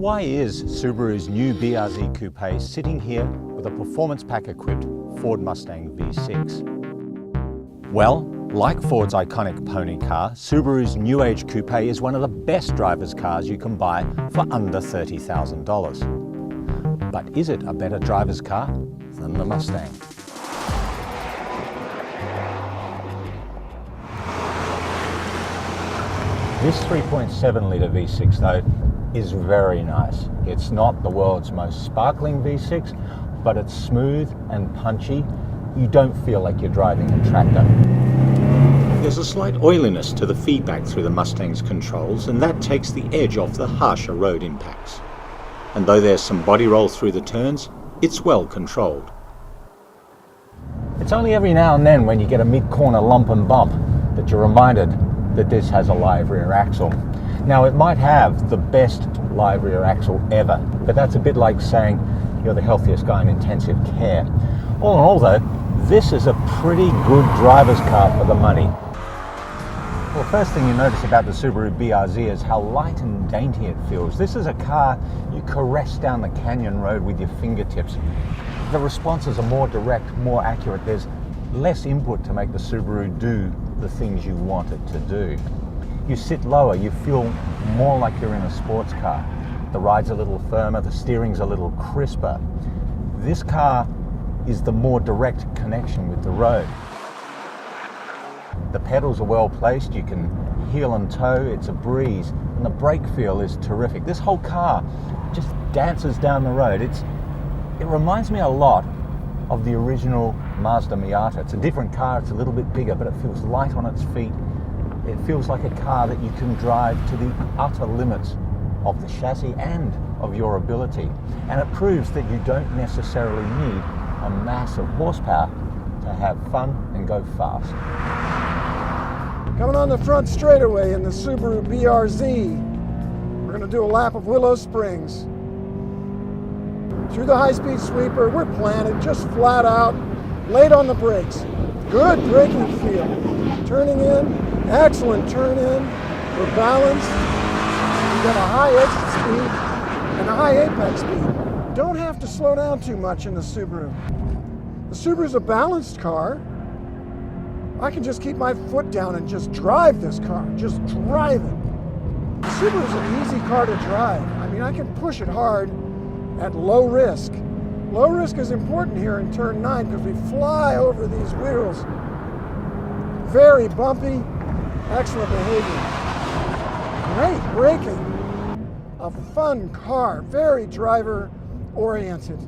why is Subaru's new BRZ Coupe sitting here with a performance pack equipped Ford Mustang V6? Well, like Ford's iconic pony car, Subaru's new age coupe is one of the best driver's cars you can buy for under $30,000. But is it a better driver's car than the Mustang? This 3.7-litre V6 though is very nice. It's not the world's most sparkling V6, but it's smooth and punchy. You don't feel like you're driving a tractor. There's a slight oiliness to the feedback through the Mustang's controls, and that takes the edge off the harsher road impacts. And though there's some body roll through the turns, it's well controlled. It's only every now and then when you get a mid-corner lump and bump that you're reminded that this has a live rear axle. Now, it might have the best live rear axle ever, but that's a bit like saying you're the healthiest guy in intensive care. All in all though, this is a pretty good driver's car for the money. Well, first thing you notice about the Subaru BRZ is how light and dainty it feels. This is a car you caress down the canyon road with your fingertips. The responses are more direct, more accurate. There's less input to make the Subaru do the things you want it to do. You sit lower, you feel more like you're in a sports car. The ride's a little firmer, the steering's a little crisper. This car is the more direct connection with the road. The pedals are well placed, you can heel and toe, it's a breeze, and the brake feel is terrific. This whole car just dances down the road. It reminds me a lot of the original Mazda Miata. It's a different car, it's a little bit bigger, but it feels light on its feet. It feels like a car that you can drive to the utter limits of the chassis and of your ability. And it proves that you don't necessarily need a mass of horsepower to have fun and go fast. Coming on the front straightaway in the Subaru BRZ, we're going to do a lap of Willow Springs. Through the high-speed sweeper, we're planted just flat out, late on the brakes. Good braking feel. Turning in, excellent turn in. We're balanced. We've got a high exit speed and a high apex speed. Don't have to slow down too much in the Subaru. The Subaru's a balanced car. I can just keep my foot down and just drive this car, just drive it. The Subaru's an easy car to drive. I mean, I can push it hard at low risk. Low risk is important here in turn 9 because we fly over these wheels. Very bumpy, excellent behavior. Great braking. A fun car, very driver oriented.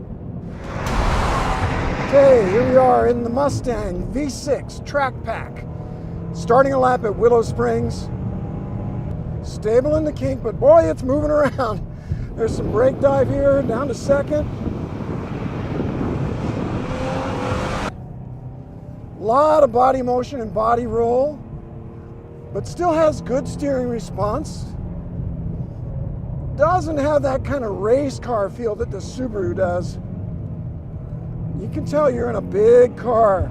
Okay, here we are in the Mustang V6 track pack. Starting a lap at Willow Springs. Stable in the kink, but boy, it's moving around. There's some brake dive here, down to second. A lot of body motion and body roll, but still has good steering response. Doesn't have that kind of race car feel that the Subaru does. You can tell you're in a big car.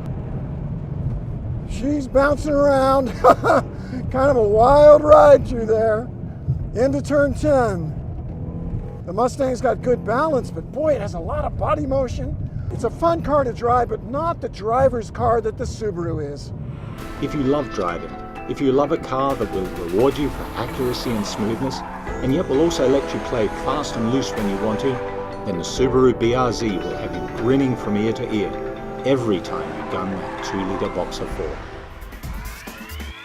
She's bouncing around. Kind of a wild ride through there. Into turn 10. The Mustang's got good balance, but boy, it has a lot of body motion. It's a fun car to drive, but not the driver's car that the Subaru is. If you love driving, if you love a car that will reward you for accuracy and smoothness, and yet will also let you play fast and loose when you want to, then the Subaru BRZ will have you grinning from ear to ear every time you gun that 2-litre boxer 4.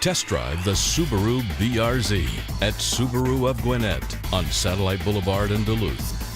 Test drive the Subaru BRZ at Subaru of Gwinnett on Satellite Boulevard in Duluth.